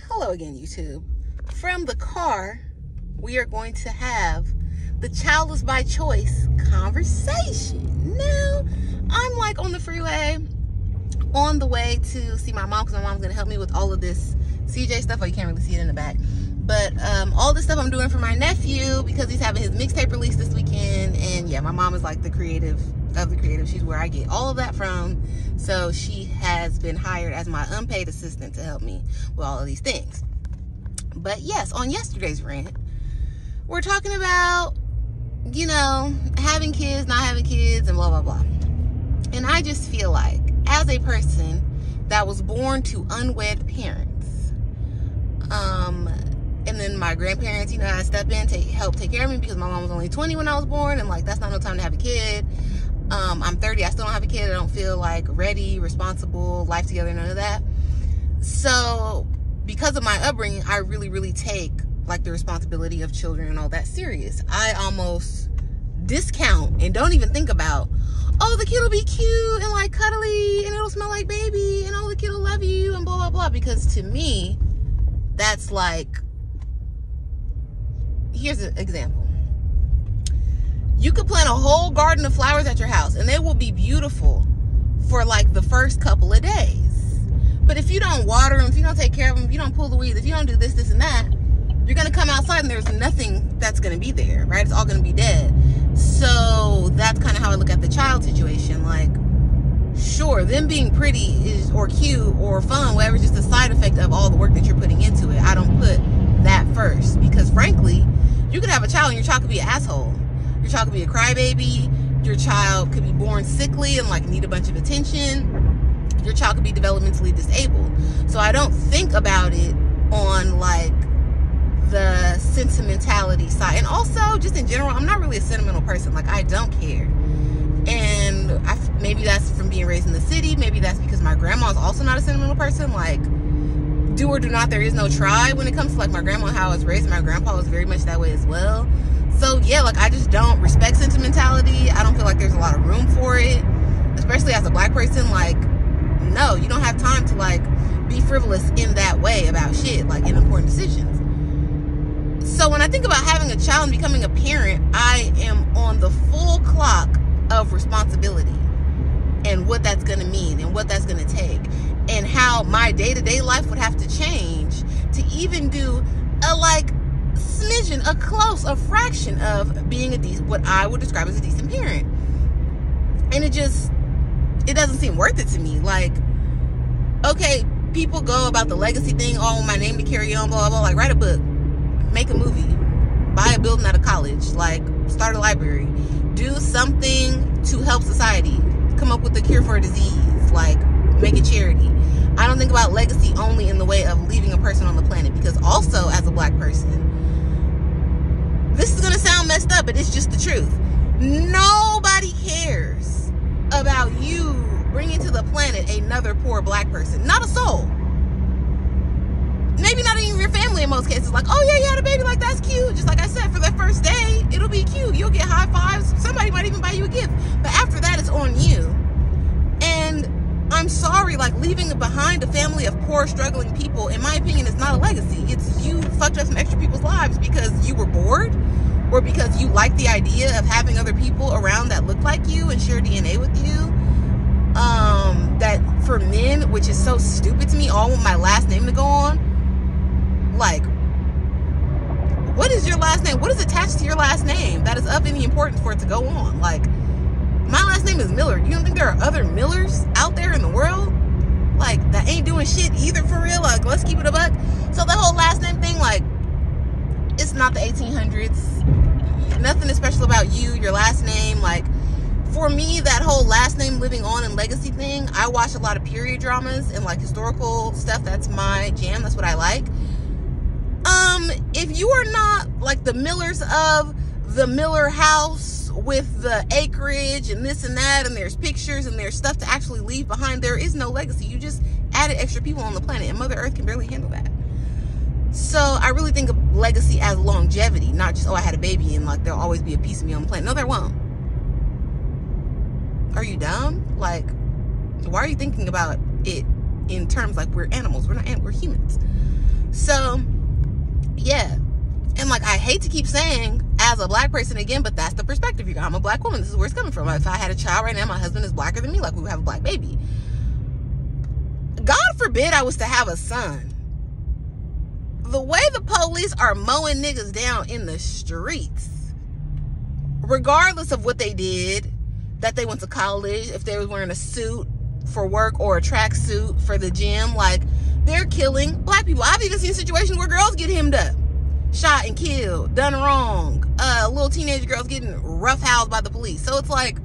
Hello again, YouTube. From the car, we are going to have the childless by choice conversation. Now, I'm like on the freeway on the way to see my mom because my mom's going to help me with all of this CJ stuff. Oh, you can't really see it in the back. But all this stuff I'm doing for my nephew because he's having his mixtape release this weekend. And yeah, my mom is like the creative of the creative. She's where I get all of that from. So she has been hired as my unpaid assistant to help me with all of these things. But yes, on yesterday's rant, we're talking about, you know, having kids, not having kids, and blah, blah, blah. And I just feel like, as a person that was born to unwed parents, and then my grandparents, you know, had to step in to help take care of me because my mom was only 20 when I was born, and like, that's not no time to have a kid. I'm 30, I still don't have a kid. I don't feel like ready, responsible, life together, none of that. So because of my upbringing, I really take like the responsibility of children and all that serious. I almost discount and don't even think about, oh, the kid will be cute and like cuddly and it'll smell like baby and oh, the kid will love you and blah, blah, blah. Because to me, that's like, here's an example. You could plant a whole garden of flowers at your house and they will be beautiful for like the first couple of days. But if you don't water them, if you don't take care of them, if you don't pull the weeds, if you don't do this, this, and that, you're going to come outside and there's nothing that's going to be there, right? It's all going to be dead. So that's kind of how I look at the child situation. Like, sure, them being pretty is, or cute or fun, whatever, is just a side effect of all the work that you're putting into it. I don't put that first because frankly, you could have a child and your child could be an asshole. Your child could be a crybaby. Your child could be born sickly and like need a bunch of attention. Your child could be developmentally disabled. So I don't think about it on like the sentimentality side. And also just in general, I'm not really a sentimental person. Like, I don't care. And maybe that's from being raised in the city. Maybe that's because my grandma is also not a sentimental person. Like, do or do not, there is no try when it comes to like my grandma and how I was raised. And my grandpa was very much that way as well. So yeah, like I just don't respect sentimentality. I don't feel like there's a lot of room for it, especially as a black person. Like, no, you don't have time to like be frivolous in that way about shit, like in important decisions. So when I think about having a child and becoming a parent, I am on the full clock of responsibility and what that's going to mean and what that's going to take and how my day-to-day life would have to change to even do a like smidgen, a fraction of being what I would describe as a decent parent. And it doesn't seem worth it to me. Like, okay, people go about the legacy thing, oh, my name to carry on, blah, blah, blah. Like, write a book, make a movie, buy a building at a college, like, start a library, do something to help society, come up with a cure for a disease, like, make a charity. I don't think about legacy only in the way of leaving a person on the planet, because also, as a black person, this is going to sound messed up, but it's just the truth. Nobody cares about you bringing to the planet another poor black person. Not a soul. Maybe not even your family in most cases. Like, oh yeah, you had a baby, like that's cute. Just like I said, for that first day, it'll be cute. You'll get high fives. Somebody might even buy you a gift. But after that, it's on you. And I'm sorry, like leaving behind a family of poor, struggling people, in my opinion, is not a legacy. It's you fucked up some extra people's lives because you were bored or because you like the idea of having other people around that look like you and share DNA with you. That for men, which is so stupid to me, all want my last name to go on. Like, what is your last name? What is attached to your last name that is of any importance for it to go on? Like, my last name is Miller. You don't think there are other Millers out there in the world? Like, that ain't doing shit either for real? Like, let's keep it a buck. So the whole last name thing, like, it's not the 1800s. Nothing is special about you, your last name. Like, for me, that whole last name living on and legacy thing, I watch a lot of period dramas and like historical stuff. That's my jam. That's what I like. If you are not like the Millers of the Miller house with the acreage and this and that, and there's pictures and there's stuff to actually leave behind, there is no legacy. You just added extra people on the planet, and Mother Earth can barely handle that. So I really think of legacy as longevity, not just, oh, I had a baby and like there'll always be a piece of me on the planet. No, there won't. Are you dumb? Like, why are you thinking about it in terms like we're animals? We're not animals, we're humans. hate to keep saying as a black person again, but that's the perspective. I'm a black woman. This is where it's coming from. If I had a child right now, my husband is blacker than me, like we would have a black baby. God forbid I was to have a son. The way the police are mowing niggas down in the streets, regardless of what they did, that they went to college, if they was wearing a suit for work or a track suit for the gym, like, they're killing black people. I've even seen situations where girls get hemmed up, shot and killed, done wrong. Little teenage girls getting roughhoused by the police. So it's like,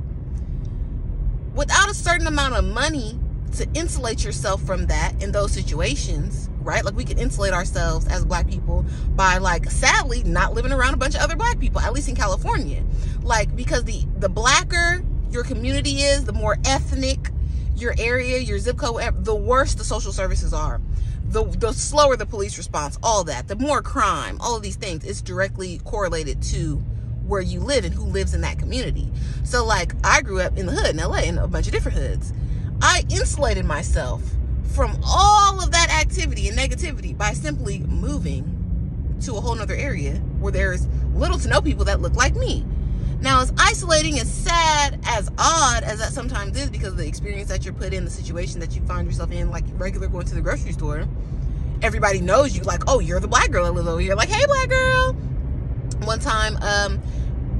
without a certain amount of money to insulate yourself from that in those situations, right? Like, we can insulate ourselves as black people by, like, sadly, not living around a bunch of other black people, at least in California. Like, because the blacker your community is, the more ethnic your area, your zip code, the worse the social services are. The slower the police response, all that. The more crime, all of these things, it's directly correlated to where you live and who lives in that community. So, like, I grew up in the hood in LA, in a bunch of different hoods. I insulated myself from all of that activity and negativity by simply moving to a whole nother area where there's little to no people that look like me. Now, as isolating, as sad, as odd as that sometimes is, because of the experience that you're put in, the situation that you find yourself in, like regular going to the grocery store, everybody knows you, like, oh, you're the black girl that lives over here. Like, hey, black girl. One time,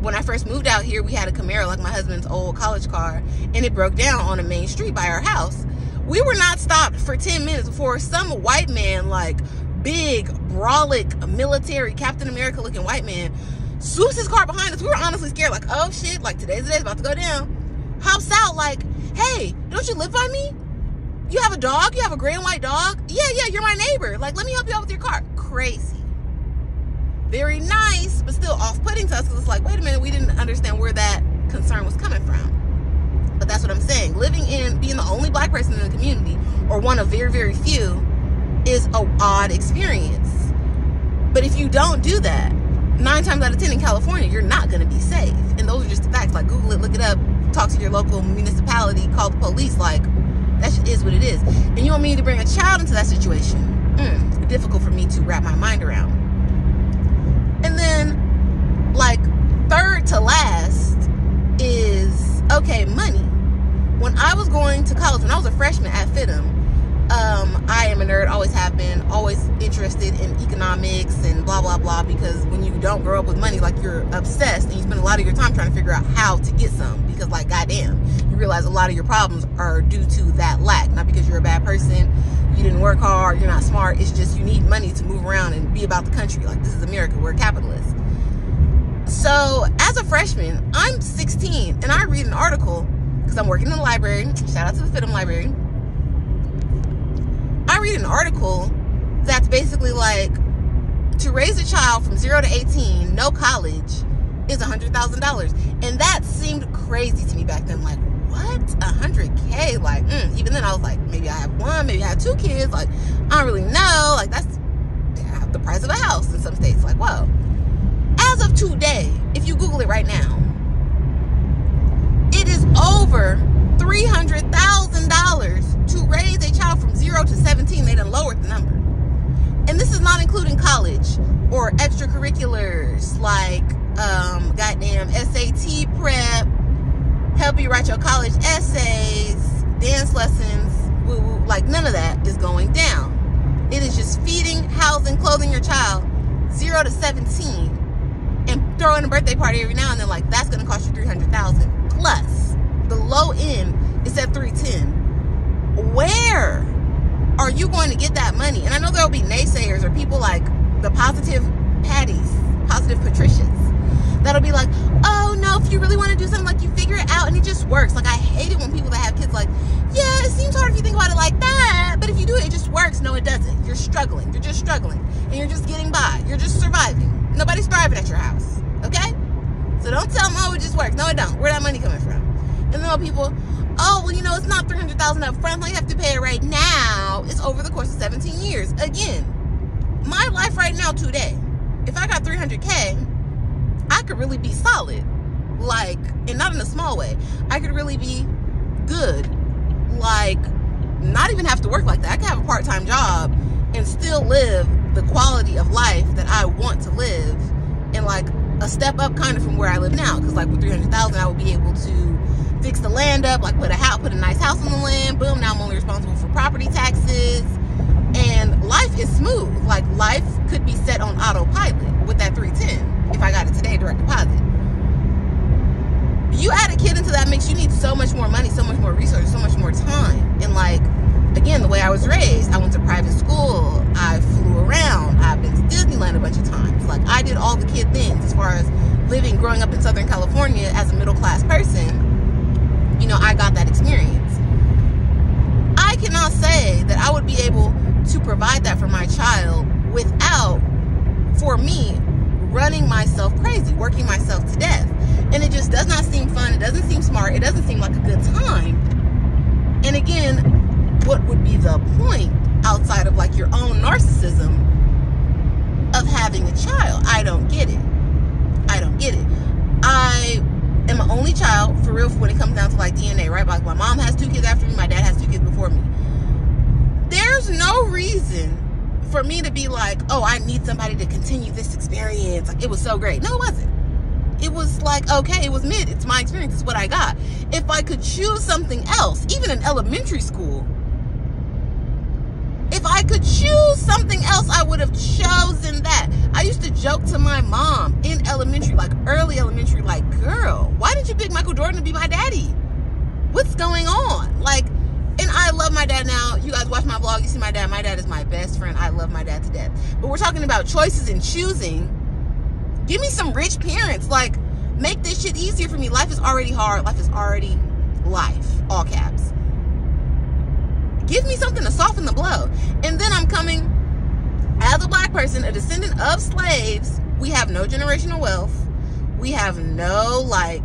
when I first moved out here, we had a Camaro, like my husband's old college car, and it broke down on a main street by our house. We were not stopped for 10 minutes before some white man, like big, brolic, military, Captain America looking white man, swoops his car behind us. We were honestly scared, like, oh shit, like today's the day, it's about to go down. Hops out, like, hey, don't you live by me? You have a dog? You have a gray and white dog? Yeah, you're my neighbor. Like, let me help you out with your car. Crazy. Very nice, but still off-putting to us, because it's like, wait a minute, we didn't understand where that concern was coming from. But that's what I'm saying. Being the only black person in the community, or one of very, very few, is an odd experience. But if you don't do that, 9 times out of 10 in California, you're not going to be safe. And those are just the facts. Like, Google it, look it up, talk to your local municipality, call the police. Like, that shit is what it is. And you want me to bring a child into that situation? It's difficult for me to wrap my mind around. And then, like, third to last is, okay, money. When I was going to college, when I was a freshman at FITM, I am a nerd, always have been, always interested in economics and blah, blah, blah, because when you don't grow up with money, like, you're obsessed and you spend a lot of your time trying to figure out how to get some, because, like, goddamn, you realize a lot of your problems are due to that lack, not because you're a bad person, you didn't work hard, you're not smart, it's just you need money to move around and be about the country. Like, this is America, we're capitalists. So, as a freshman, I'm 16, and I read an article, because I'm working in the library, shout out to the FITM library. I read an article that's basically like, to raise a child from 0 to 18, no college, is $100,000. And that seemed crazy to me back then. Like, what? $100K? Like, even then I was like, maybe I have one, maybe I have 2 kids. Like, I don't really know. Like, that's the price of a house in some states. Like, whoa. As of today, if you Google it right now, it is over $300,000 to raise a child from 0 to 17. They done lowered the number. And this is not including college or extracurriculars like goddamn SAT prep, help you write your college essays, dance lessons, woo-woo. Like, none of that is going down. It is just feeding, housing, clothing your child 0 to 17 and throwing a birthday party every now and then. Like, that's going to cost you $300,000 plus. The low end is at $310,000. Where are you going to get that money? And I know there'll be naysayers or people like the positive Patties, positive Patricias, that'll be like, oh no, if you really want to do something, like, you figure it out and it just works. Like, I hate it when people that have kids like, yeah, it seems hard if you think about it like that, but if you do it, it just works. No, it doesn't. You're struggling. You're just struggling. And you're just getting by. You're just surviving. Nobody's thriving at your house. Okay? So don't tell them, oh, it just works. No, it don't. Where that money coming from? And then people, oh, well, you know, it's not $300,000 up front. You have to pay it right now. It's over the course of 17 years. Again, my life right now today, if I got $300K, I could really be solid. Like, and not in a small way. I could really be good. Like, not even have to work like that. I could have a part-time job and still live the quality of life that I want to live and like a step up kind of from where I live now, because like with $300,000 I would be able to fix the land up, like put a nice house on the land. Boom, now I'm only responsible for property taxes, and life is smooth. Like life could be set on autopilot with that 310 if I got it today, direct deposit. You add a kid into that mix, you need so much more money, so much more resources, so much more time. And like, again, the way I was raised, I went to private school, I flew around, I've been to Disneyland a bunch of times. Like, I did all the kid things as far as growing up in Southern California as a middle class person. You know, I got that experience. I cannot say that I would be able to provide that for my child without, for me, running myself crazy, working myself to death. And it just does not seem fun. It doesn't seem smart. It doesn't seem like a good time. And again, what would be the point outside of like your own narcissism of having a child? I don't get it. I don't get it. I am an only child, for real, when it comes down to like DNA, right? Like my mom has 2 kids after me, my dad has 2 kids before me. There's no reason for me to be like, oh, I need somebody to continue this experience. Like, it was so great. No, it wasn't. It was like, okay, it was mid. It's my experience. It's what I got. If I could choose something else, even in elementary school, if I could choose something else, I would have chosen that. I used to joke to my mom in elementary, like early elementary, like, girl, why did you pick Michael Jordan to be my daddy? What's going on? Like, and I love my dad now. You guys watch my vlog, you see my dad. My dad is my best friend. I love my dad to death. But we're talking about choices and choosing. Give me some rich parents. Like, make this shit easier for me. Life is already hard. Life is already life. All caps. Give me something to soften the blow. And then I'm coming as a black person, a descendant of slaves. We have no generational wealth. We have no, like,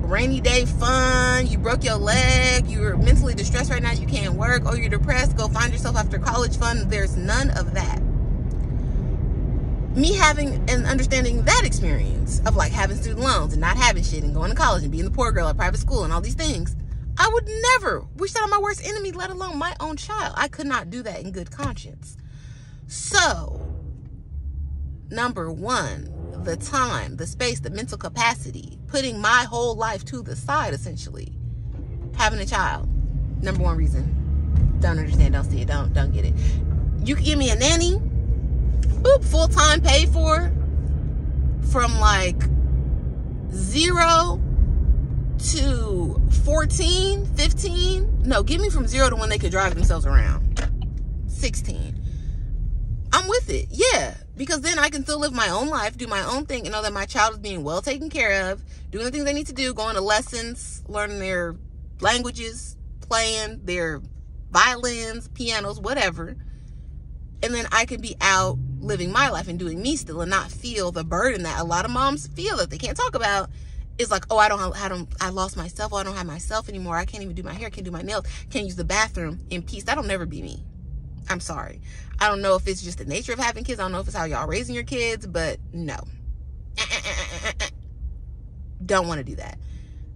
rainy day fun. You broke your leg. You're mentally distressed right now. You can't work. Oh, you're depressed. Go find yourself after college fun. There's none of that. Me having and understanding that experience of like having student loans and not having shit and going to college and being the poor girl at private school and all these things, I would never wish that on my worst enemy, let alone my own child. I could not do that in good conscience. So, number one, the time, the space, the mental capacity, putting my whole life to the side, essentially. Having a child, number one reason. Don't understand, don't see it, don't get it. You can give me a nanny, boop, full-time, paid for, from like 0 to 14, 15. No, give me from 0 to when they could drive themselves around. 16. I'm with it, yeah. Because then I can still live my own life, do my own thing, and know that my child is being well taken care of, doing the things they need to do, going to lessons, learning their languages, playing their violins, pianos, whatever. And then I can be out living my life and doing me still and not feel the burden that a lot of moms feel that they can't talk about. Is like, oh, I lost myself. Oh, I don't have myself anymore. I can't even do my hair, can't do my nails, can't use the bathroom in peace. That'll never be me. I'm sorry. I don't know if it's just the nature of having kids. I don't know if it's how y'all raising your kids, but no. Don't want to do that.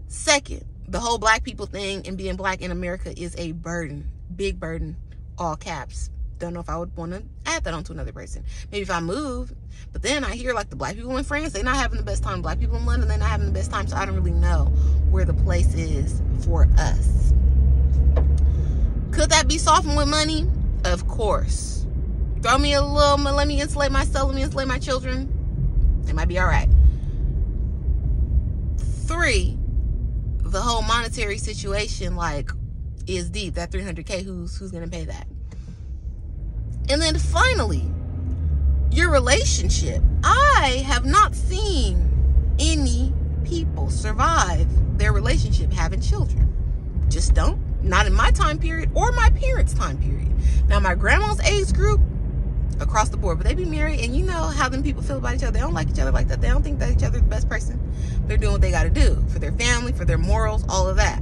Second, the whole black people thing and being black in America is a burden. Big burden. All caps. Don't know if I would want to add that onto another person. Maybe if I move. But then I hear like the black people in France, they're not having the best time. Black people in London, they're not having the best time. So I don't really know where the place is for us. Could that be softened with money? Of course. Throw me a little, let me insulate myself, let me insulate my children. It might be all right. 3, the whole monetary situation, like, is deep. That $300K, who's going to pay that? And then finally, your relationship. I have not seen any people survive their relationship having children. Just don't. Not in my time period or my parents' time period. Now, my grandma's age group, across the board, but they be married, and you know how them people feel about each other. They don't like each other like that. They don't think that each other's the best person. They're doing what they got to do for their family, for their morals, all of that.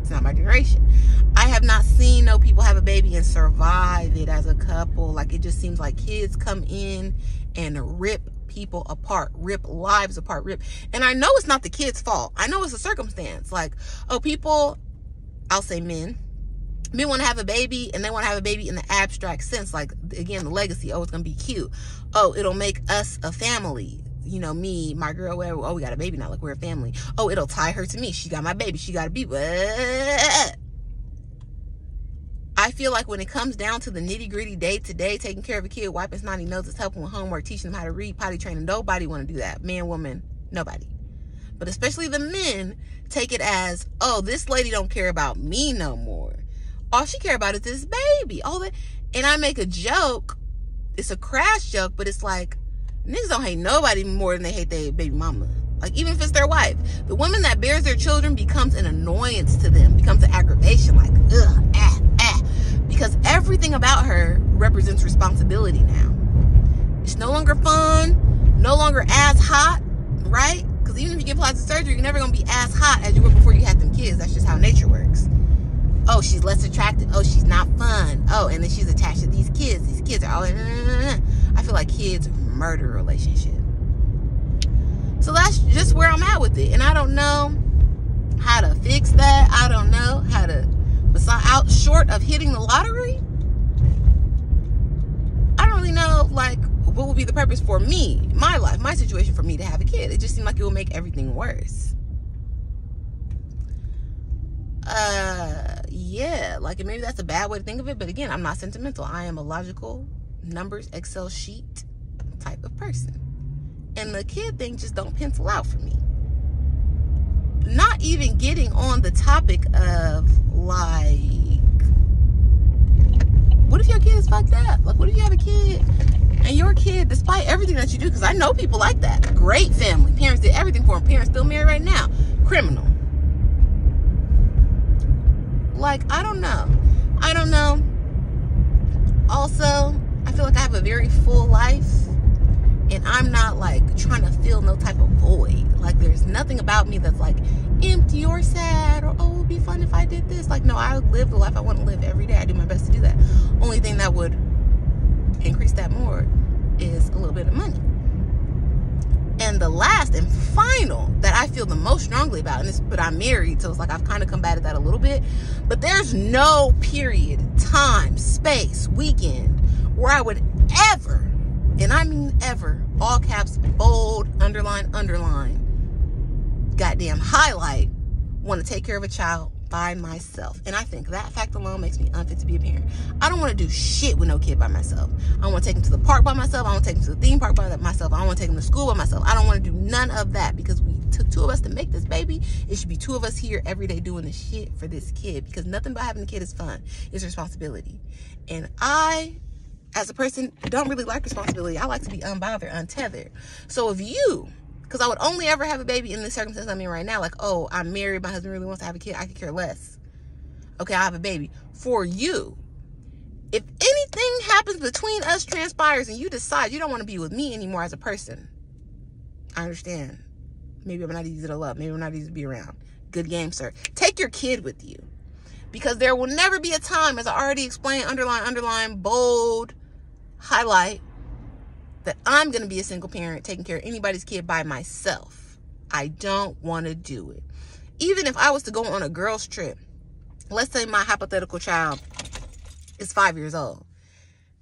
It's not my generation. I have not seen no people have a baby and survive it as a couple. Like, it just seems like kids come in and rip people apart, rip lives apart, and I know it's not the kid's fault. I know it's a circumstance. Like, oh, people, I'll say men want to have a baby, and they want to have a baby in the abstract sense. Like, again, the legacy. Oh, it's going to be cute. Oh, it'll make us a family. you know, me, my girl, whatever. Oh, we got a baby now. Like, we're a family. Oh, it'll tie her to me. She got my baby. She got to be. I feel like when it comes down to the nitty-gritty day-to-day, taking care of a kid, wiping snotty noses, helping with homework, teaching them how to read, potty training, nobody want to do that. Man, woman, nobody. But especially the men take it as, oh, this lady don't care about me no more. All she care about is this baby. All that. And I make a joke. It's a crass joke, but it's like, niggas don't hate nobody more than they hate their baby mama. Like, even if it's their wife. The woman that bears their children becomes an annoyance to them, becomes an aggravation, like, because everything about her represents responsibility now. It's no longer fun, no longer as hot, right? Because even if you get plastic surgery, you're never going to be as hot as you were before you had them kids. That's just how nature works. Oh, she's less attractive. Oh, she's not fun. Oh, and then she's attached to these kids. These kids are all... I feel like kids murder a relationship. So that's just where I'm at with it. And I don't know how to fix that. I don't know how to... out short of hitting the lottery, I don't really know, like, what would be the purpose for me, my life, my situation, for me to have a kid. It just seemed like it would make everything worse. Yeah, like, maybe that's a bad way to think of it, but again, I'm not sentimental. I am a logical, numbers, Excel sheet type of person. And the kid thing just don't pencil out for me. Not even getting on the topic of, like, what if your kid is fucked up? Like, what if you have a kid and your kid, despite everything that you do, because I know people like that, great family, parents did everything for them, parents still married right now, criminal. Like, I don't know. Also, I feel like I have a very full life, and I'm not, like, trying to fill no type of void. Like, there's nothing about me that's, like, empty or sad, or, oh, it would be fun if I did this. Like, no, I live the life I want to live every day. I do my best to do that. Only thing that would increase that more is a little bit of money. And the last and final that I feel the most strongly about, and this, but I'm married, so it's like I've kind of combated that a little bit, but there's no period, time, space, weekend where I would ever, and I mean ever, all caps, bold, underline, goddamn highlight, want to take care of a child by myself. And I think that fact alone makes me unfit to be a parent. I don't want to do shit with no kid by myself. I want to take him to the park by myself. I want to take him to the theme park by myself. I want to take him to school by myself. I don't want to do none of that, because we took two of us to make this baby. It should be two of us here every day doing the shit for this kid, because nothing about having a kid is fun. It's responsibility. And I, as a person, don't really like responsibility. I like to be unbothered, untethered. So if you, because I would only ever have a baby in this circumstance I'm in right now, like, oh, I'm married, my husband really wants to have a kid, I could care less. Okay, I have a baby. For you, if anything happens between us, transpires, and you decide you don't want to be with me anymore as a person, I understand. Maybe I'm not easy to love. Maybe I'm not easy to be around. Good game, sir. Take your kid with you. Because there will never be a time, as I already explained, underline, bold, highlight, that I'm going to be a single parent taking care of anybody's kid by myself. I don't want to do it. Even if I was to go on a girls trip, let's say my hypothetical child is 5 years old.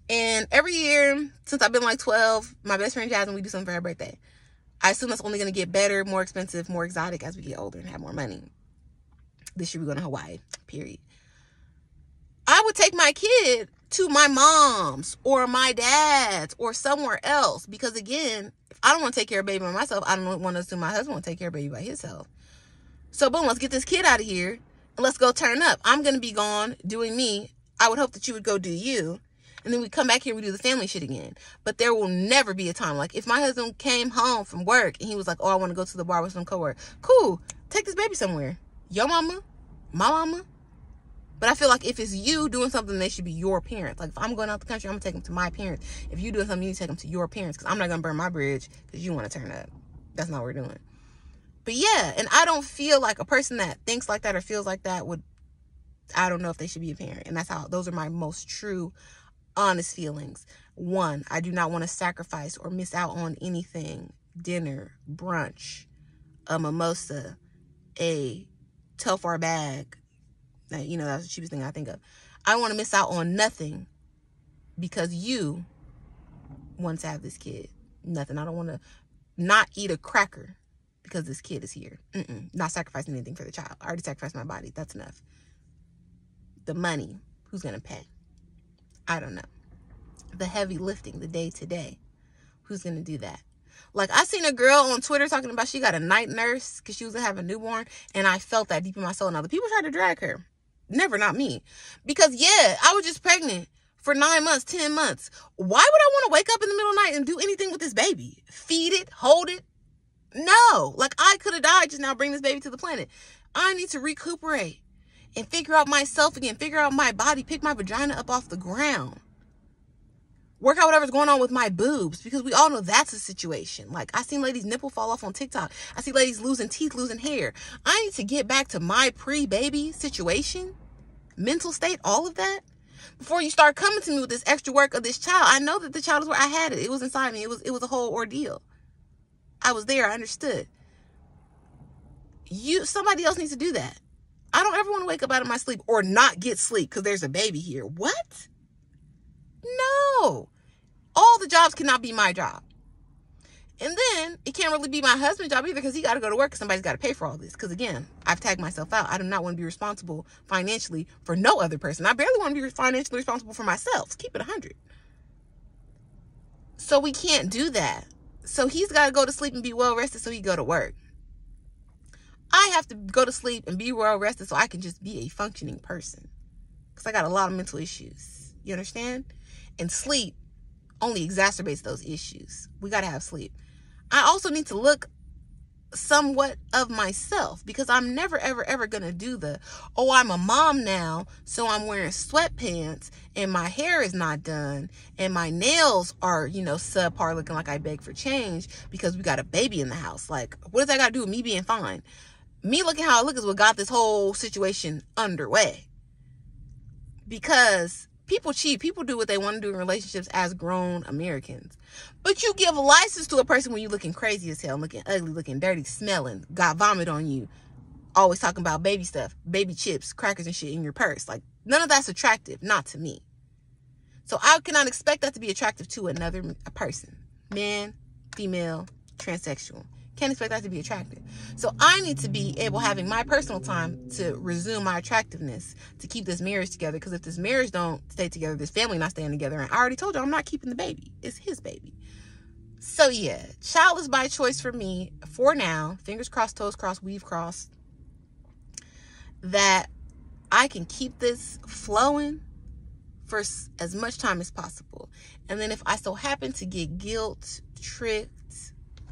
And every year, since I've been like 12, my best friend Jasmine, we do something for her birthday. I assume that's only going to get better, more expensive, more exotic as we get older and have more money. This year we're going to Hawaii, period. I would take my kid to my mom's or my dad's or somewhere else, because again, if I don't want to take care of baby by myself, I don't want to assume my husband will take care of baby by himself. So boom, let's get this kid out of here and let's go turn up. I'm going to be gone doing me. I would hope that you would go do you. And then we come back here, we do the family shit again. But there will never be a time. Like, if my husband came home from work and he was like, oh, I want to go to the bar with some coworkers. Cool. Take this baby somewhere. Your mama, my mama. But I feel like if it's you doing something, they should be your parents. Like, if I'm going out the country, I'm going to take them to my parents. If you doing something, you need to take them to your parents, because I'm not going to burn my bridge because you want to turn up. That's not what we're doing. But yeah, and I don't feel like a person that thinks like that or feels like that would, I don't know if they should be a parent. And that's how, those are my most true, honest feelings. One, I do not want to sacrifice or miss out on anything. Dinner, brunch, a mimosa, a Telfar bag. You know, that's the cheapest thing I think of. I don't want to miss out on nothing because you want to have this kid. Nothing. I don't want to not eat a cracker because this kid is here. Not sacrificing anything for the child. I already sacrificed my body. That's enough. The money, who's going to pay? I don't know. The heavy lifting, the day-to-day, who's going to do that? Like, I seen a girl on Twitter talking about she got a night nurse because she was going to have a newborn, and I felt that deep in my soul. Now, the people tried to drag her. Never, not me. Because, yeah, I was just pregnant for 9 months, 10 months. Why would I want to wake up in the middle of the night and do anything with this baby? Feed it? Hold it? No. Like, I could have died just now bringing this baby to the planet. I need to recuperate and figure out myself again, figure out my body, pick my vagina up off the ground. Work out whatever's going on with my boobs, because we all know that's a situation. Like, I seen ladies' nipple fall off on TikTok. I see ladies losing teeth, losing hair. I need to get back to my pre-baby situation, mental state, all of that, before you start coming to me with this extra work of this child. I know that the child is where I had it. It was inside me. It was a whole ordeal. I was there. I understood. Somebody else needs to do that. I don't ever want to wake up out of my sleep or not get sleep because there's a baby here. What? No. All the jobs cannot be my job. And then it can't really be my husband's job either, because he got to go to work, because somebody's got to pay for all this. Because again, I've tagged myself out. I do not want to be responsible financially for no other person. I barely want to be financially responsible for myself. Let's keep it 100. So we can't do that. So he's got to go to sleep and be well rested so he can go to work. I have to go to sleep and be well rested so I can just be a functioning person, because I got a lot of mental issues. You understand? And sleep only exacerbates those issues. We got to have sleep. I also need to look somewhat of myself, because I'm never, ever, ever going to do I'm a mom now, so I'm wearing sweatpants and my hair is not done and my nails are, subpar, looking like I beg for change because we got a baby in the house. Like, what does that got to do with me being fine? Me looking how I look is what got this whole situation underway. Because people cheat. People do what they want to do in relationships as grown Americans. But you give license to a person when you looking crazy as hell, looking ugly, looking dirty, smelling, got vomit on you, always talking about baby stuff, baby chips, crackers and shit in your purse. Like, none of that's attractive, not to me. So I cannot expect that to be attractive to a person. Man, female, transsexual. Can't expect that to be attractive. So I need to be able, having my personal time, to resume my attractiveness, to keep this marriage together. Because if this marriage don't stay together, this family not staying together, and I already told you I'm not keeping the baby. It's his baby. So yeah, childless by choice for me for now. Fingers crossed, toes crossed, weave crossed, that I can keep this flowing for as much time as possible. And then if I so happen to get guilt, tricked,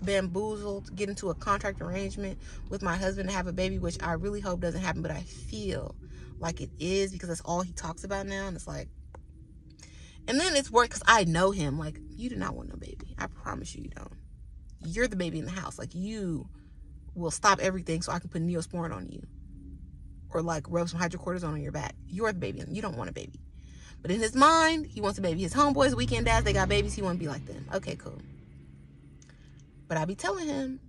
bamboozled, get into a contract arrangement with my husband to have a baby, which I really hope doesn't happen, but I feel like it is, because that's all he talks about now. And it's like, and then it's work, because I know him. Like, you do not want no baby. I promise you, you don't. You're the baby in the house. Like, you will stop everything so I can put Neosporin on you, or like rub some hydrocortisone on your back. You're the baby. You don't want a baby. But in his mind, he wants a baby. His homeboys, weekend dads, they got babies. He want to be like them. Okay, cool. But I be telling him,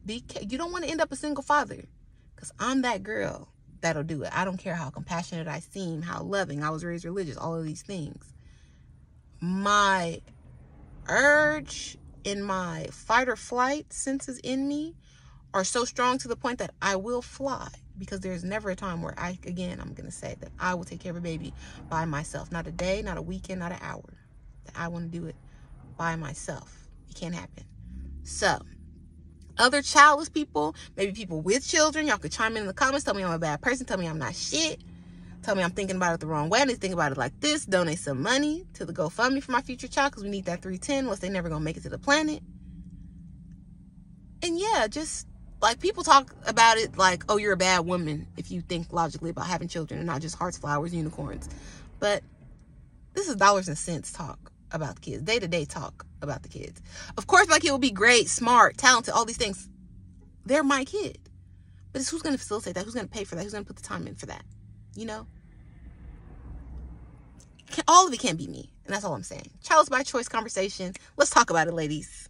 you don't want to end up a single father, because I'm that girl that'll do it. I don't care how compassionate I seem, how loving, I was raised religious, all of these things. My urge and my fight or flight senses in me are so strong to the point that I will fly, because there's never a time where I'm going to say that I will take care of a baby by myself. Not a day, not a weekend, not an hour. That I want to do it by myself. It can't happen. So, other childless people, maybe people with children, y'all could chime in the comments. Tell me I'm a bad person. Tell me I'm not shit. Tell me I'm thinking about it the wrong way. I need to think about it like this. Donate some money to the GoFundMe for my future child, because we need that 310, unless they never gonna make it to the planet. And yeah, just like, people talk about it like, oh, you're a bad woman if you think logically about having children and not just hearts, flowers, unicorns. But this is dollars and cents talk about the kids, day-to-day talk about the kids. Of course, my kid will be great, smart, talented, all these things. They're my kid. But it's who's going to facilitate that? Who's going to pay for that? Who's going to put the time in for that? All of it can't be me. And that's all I'm saying. Childless by choice conversation. Let's talk about it, ladies.